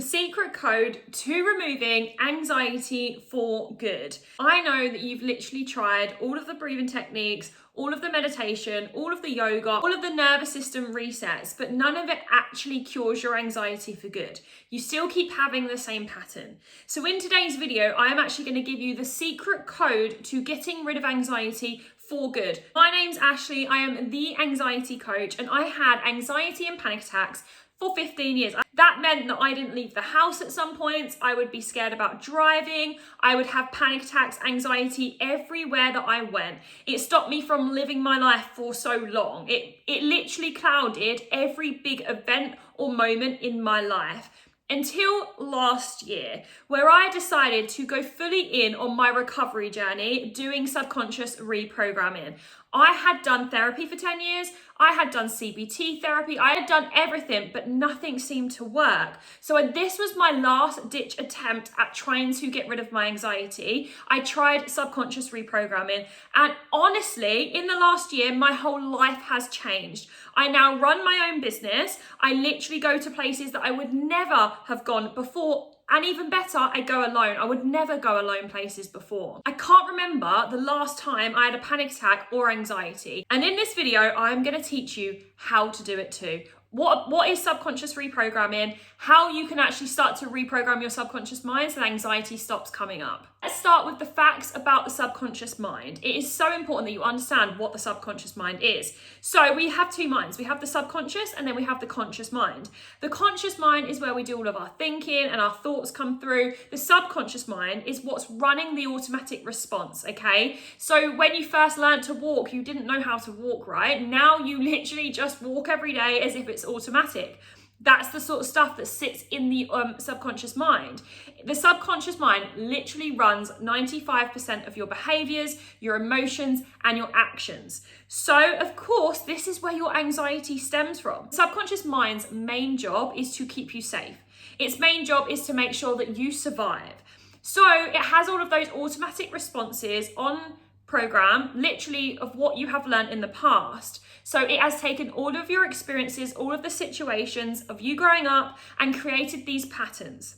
The secret code to removing anxiety for good. I know that you've literally tried all of the breathing techniques, all of the meditation, all of the yoga, all of the nervous system resets, but none of it actually cures your anxiety for good. You still keep having the same pattern. So in today's video, I am actually going to give you the secret code to getting rid of anxiety for good. My name's Ashley. I am the anxiety coach, and I had anxiety and panic attacks for 15 years. That meant that I didn't leave the house at some points. I would be scared about driving. I would have panic attacks, anxiety everywhere that I went. It stopped me from living my life for so long. It literally clouded every big event or moment in my life. Until last year, where I decided to go fully in on my recovery journey, doing subconscious reprogramming. I had done therapy for 10 years. I had done CBT therapy. I had done everything, but nothing seemed to work. So this was my last ditch attempt at trying to get rid of my anxiety. I tried subconscious reprogramming, and honestly, in the last year, my whole life has changed. I now run my own business. I literally go to places that I would never have gone before. And even better, I go alone. I would never go alone places before. I can't remember the last time I had a panic attack or anxiety. And in this video, I'm going to teach you how to do it too. What is subconscious reprogramming? How you can actually start to reprogram your subconscious mind so that anxiety stops coming up. Let's start with the facts about the subconscious mind. It is so important that you understand what the subconscious mind is. So we have two minds. We have the subconscious and then we have the conscious mind. The conscious mind is where we do all of our thinking and our thoughts come through. The subconscious mind is what's running the automatic response, okay? So when you first learned to walk, you didn't know how to walk, right? Now you literally just walk every day as if it's automatic. That's the sort of stuff that sits in the subconscious mind. The subconscious mind literally runs 95% of your behaviors, your emotions, and your actions. So, of course, this is where your anxiety stems from. Subconscious mind's main job is to keep you safe. Its main job is to make sure that you survive. So it has all of those automatic responses on program, literally of what you have learned in the past. So it has taken all of your experiences, all of the situations of you growing up and created these patterns.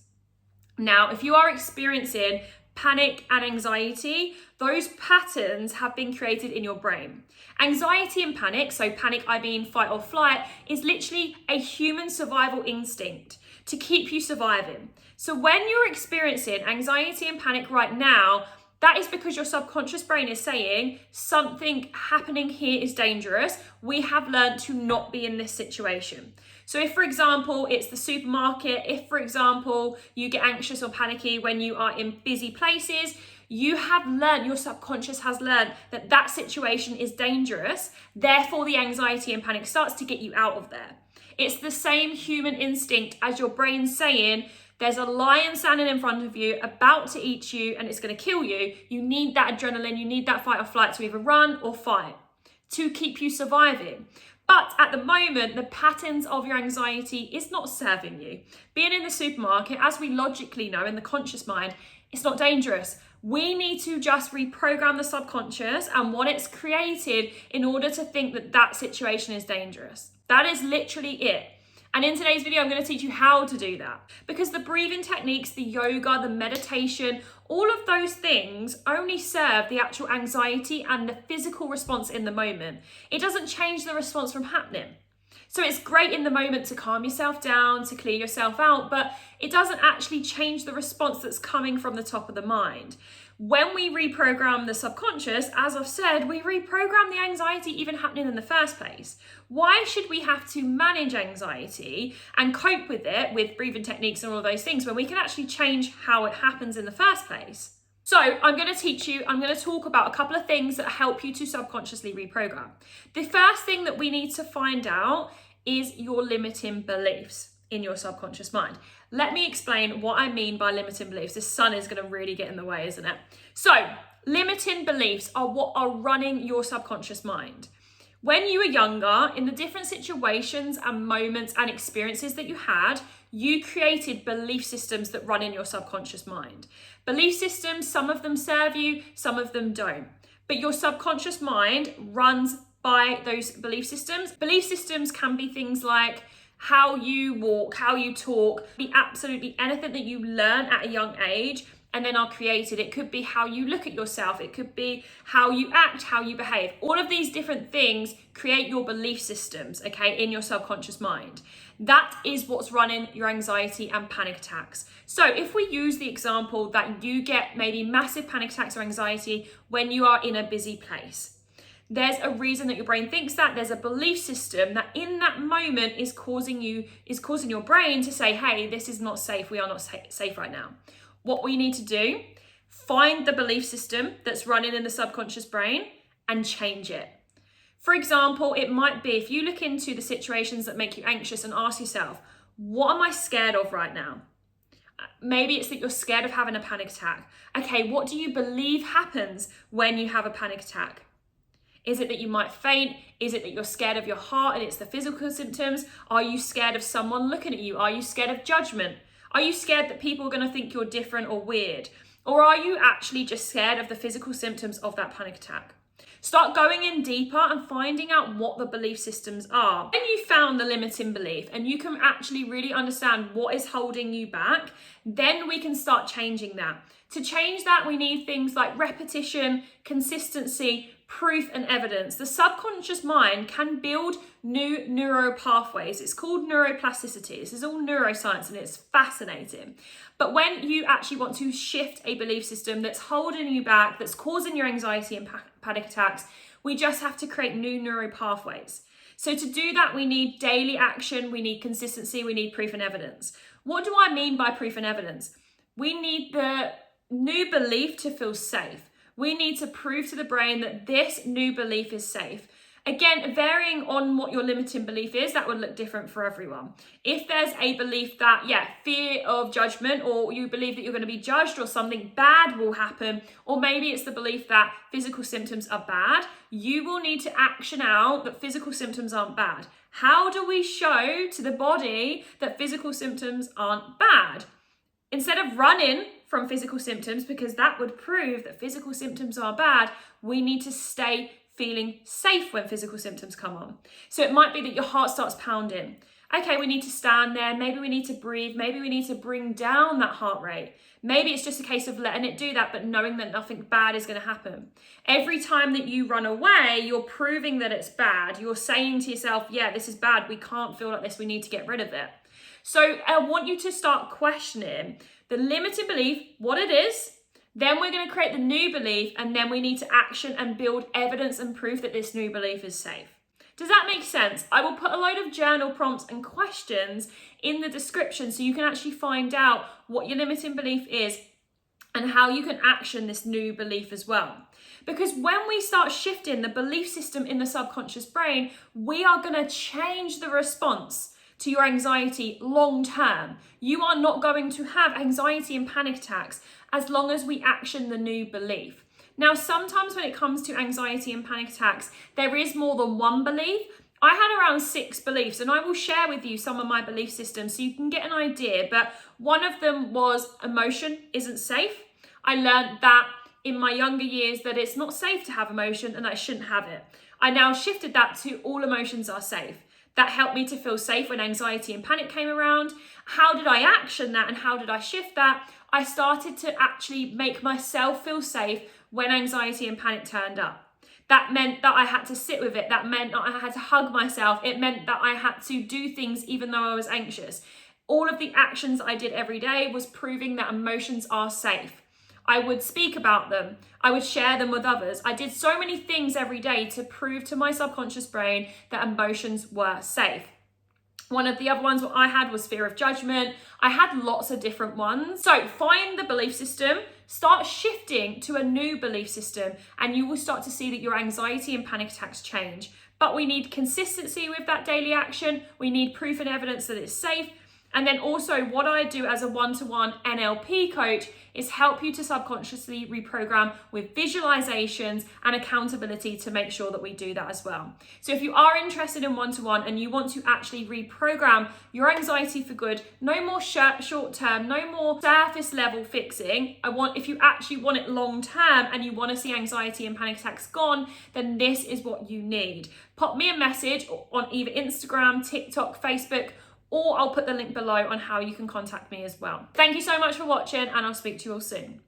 Now, if you are experiencing panic and anxiety, those patterns have been created in your brain. Anxiety and panic, so panic, I mean fight or flight, is literally a human survival instinct to keep you surviving. So when you're experiencing anxiety and panic right now, that is because your subconscious brain is saying something happening here is dangerous. We have learned to not be in this situation. So if, for example, it's the supermarket, if, for example, you get anxious or panicky when you are in busy places, you have learned, your subconscious has learned that that situation is dangerous. Therefore, the anxiety and panic starts to get you out of there. It's the same human instinct as your brain saying, there's a lion standing in front of you, about to eat you, and it's going to kill you. You need that adrenaline, you need that fight or flight to either run or fight to keep you surviving. But at the moment, the patterns of your anxiety is not serving you. Being in the supermarket, as we logically know in the conscious mind, it's not dangerous. We need to just reprogram the subconscious and what it's created in order to think that that situation is dangerous. That is literally it. And in today's video, I'm going to teach you how to do that. Because the breathing techniques, the yoga, the meditation, all of those things only serve the actual anxiety and the physical response in the moment. It doesn't change the response from happening. So it's great in the moment to calm yourself down, to clear yourself out, but it doesn't actually change the response that's coming from the top of the mind. When we reprogram the subconscious, as I've said, we reprogram the anxiety even happening in the first place. Why should we have to manage anxiety and cope with it with breathing techniques and all those things when we can actually change how it happens in the first place? So I'm going to talk about a couple of things that help you to subconsciously reprogram. The first thing that we need to find out is your limiting beliefs in your subconscious mind. Let me explain what I mean by limiting beliefs. The sun is going to really get in the way, isn't it? So limiting beliefs are what are running your subconscious mind. When you were younger, in the different situations and moments and experiences that you had, you created belief systems that run in your subconscious mind. Belief systems, some of them serve you, some of them don't. But your subconscious mind runs by those belief systems. Belief systems can be things like how you walk, how you talk, be absolutely anything that you learn at a young age and then are created. It could be how you look at yourself. It could be how you act, how you behave. All of these different things create your belief systems, okay, in your subconscious mind. That is what's running your anxiety and panic attacks. So if we use the example that you get maybe massive panic attacks or anxiety when you are in a busy place, there's a reason that your brain thinks that. There's a belief system that in that moment is causing your brain to say, hey, this is not safe. We are not safe right now. What we need to do, find the belief system that's running in the subconscious brain and change it. For example, it might be if you look into the situations that make you anxious and ask yourself, what am I scared of right now? Maybe it's that you're scared of having a panic attack. Okay, what do you believe happens when you have a panic attack? Is it that you might faint? Is it that you're scared of your heart and it's the physical symptoms? Are you scared of someone looking at you? Are you scared of judgment? Are you scared that people are going to think you're different or weird? Or are you actually just scared of the physical symptoms of that panic attack? Start going in deeper and finding out what the belief systems are. When you found the limiting belief and you can actually really understand what is holding you back, then we can start changing that. To change that, we need things like repetition, consistency, proof and evidence. The subconscious mind can build new neural pathways. It's called neuroplasticity. This is all neuroscience and it's fascinating. But when you actually want to shift a belief system that's holding you back, that's causing your anxiety and panic attacks, we just have to create new neural pathways. So to do that, we need daily action, we need consistency, we need proof and evidence. What do I mean by proof and evidence? We need the new belief to feel safe. We need to prove to the brain that this new belief is safe. Again, varying on what your limiting belief is, that would look different for everyone. If there's a belief that, fear of judgment, or you believe that you're going to be judged or something bad will happen, or maybe it's the belief that physical symptoms are bad, you will need to action out that physical symptoms aren't bad. How do we show to the body that physical symptoms aren't bad? Instead of running from physical symptoms, because that would prove that physical symptoms are bad, we need to stay feeling safe when physical symptoms come on. So it might be that your heart starts pounding. Okay, we need to stand there. Maybe we need to breathe. Maybe we need to bring down that heart rate. Maybe it's just a case of letting it do that, but knowing that nothing bad is going to happen. Every time that you run away, you're proving that it's bad. You're saying to yourself, this is bad. We can't feel like this. We need to get rid of it. So I want you to start questioning the limiting belief, what it is. Then we're going to create the new belief, and then we need to action and build evidence and proof that this new belief is safe. Does that make sense? I will put a load of journal prompts and questions in the description so you can actually find out what your limiting belief is and how you can action this new belief as well. Because when we start shifting the belief system in the subconscious brain, we are going to change the response to your anxiety long term. You are not going to have anxiety and panic attacks as long as we action the new belief. Now, sometimes when it comes to anxiety and panic attacks, there is more than one belief. I had around 6 beliefs, and I will share with you some of my belief systems so you can get an idea. But one of them was emotion isn't safe. I learned that in my younger years that it's not safe to have emotion and that I shouldn't have it. I now shifted that to all emotions are safe. That helped me to feel safe when anxiety and panic came around. How did I action that and how did I shift that? I started to actually make myself feel safe when anxiety and panic turned up. That meant that I had to sit with it. That meant that I had to hug myself. It meant that I had to do things even though I was anxious. All of the actions I did every day was proving that emotions are safe. I would speak about them. I would share them with others. I did so many things every day to prove to my subconscious brain that emotions were safe. One of the other ones what I had was fear of judgment. I had lots of different ones. So find the belief system, start shifting to a new belief system, and you will start to see that your anxiety and panic attacks change. But we need consistency with that daily action. We need proof and evidence that it's safe. And then also what I do as a one-to-one NLP coach is help you to subconsciously reprogram with visualizations and accountability to make sure that we do that as well. So if you are interested in one-to-one and you want to actually reprogram your anxiety for good, no more short-term, no more surface level fixing. If you actually want it long-term and you want to see anxiety and panic attacks gone, then this is what you need. Pop me a message on either Instagram, TikTok, Facebook, or I'll put the link below on how you can contact me as well. Thank you so much for watching, and I'll speak to you all soon.